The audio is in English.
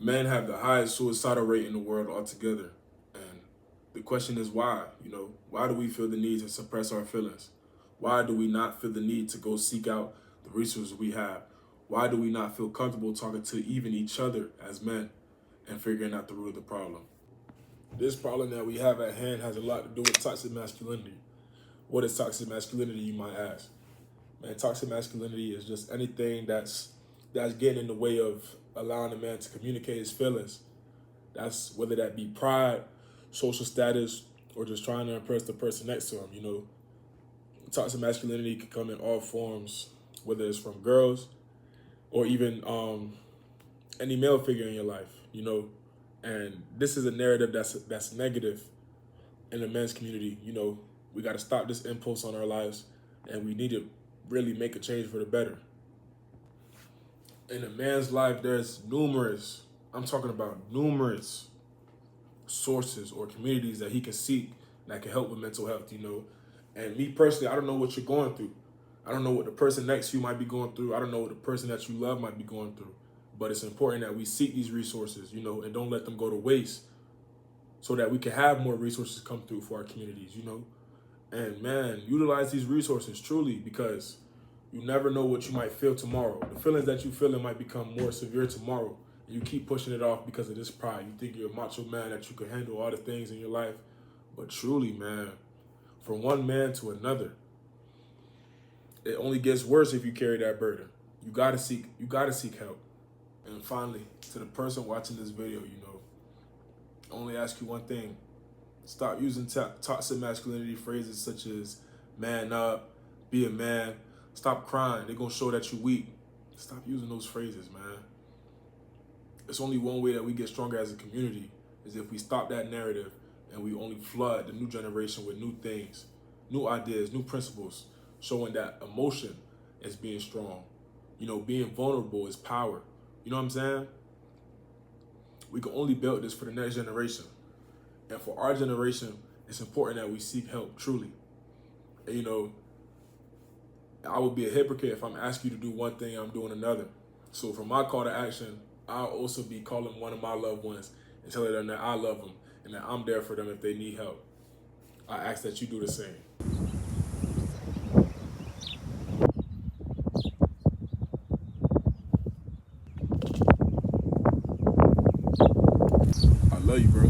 Men have the highest suicidal rate in the world altogether. And the question is why? Why do we feel the need to suppress our feelings? Why do we not feel the need to go seek out the resources we have? Why do we not feel comfortable talking to even each other as men and figuring out the root of the problem? This problem that we have at hand has a lot to do with toxic masculinity. What is toxic masculinity, you might ask? Man, toxic masculinity is just anything that's getting in the way of allowing a man to communicate his feelings. That's whether that be pride, social status, or just trying to impress the person next to him. Toxic masculinity can come in all forms, whether it's from girls or even any male figure in your life. And this is a narrative that's negative in the men's community. We got to stop this impulse on our lives, and we need to really make a change for the better. In a man's life, there's I'm talking about numerous sources or communities that he can seek that can help with mental health. And me personally, I don't know what you're going through. I don't know what the person next to you might be going through. I don't know what the person that you love might be going through. But it's important that we seek these resources, and don't let them go to waste so that we can have more resources come through for our communities. And man, utilize these resources truly, because you never know what you might feel tomorrow. The feelings that you feel might become more severe tomorrow. And you keep pushing it off because of this pride. You think you're a macho man, that you can handle all the things in your life. But truly, man, from one man to another, it only gets worse if you carry that burden. You gotta seek help. And finally, to the person watching this video, I only ask you one thing. Stop using toxic masculinity phrases such as man up, be a man, stop crying, they're gonna show that you're weak. Stop using those phrases, man. It's only one way that we get stronger as a community, is if we stop that narrative and we only flood the new generation with new things, new ideas, new principles, showing that emotion is being strong. Being vulnerable is power. You know what I'm saying? We can only build this for the next generation. And for our generation, it's important that we seek help, truly. And, I would be a hypocrite if I'm asking you to do one thing, I'm doing another. So for my call to action, I'll also be calling one of my loved ones and telling them that I love them and that I'm there for them if they need help. I ask that you do the same. I love you, bro.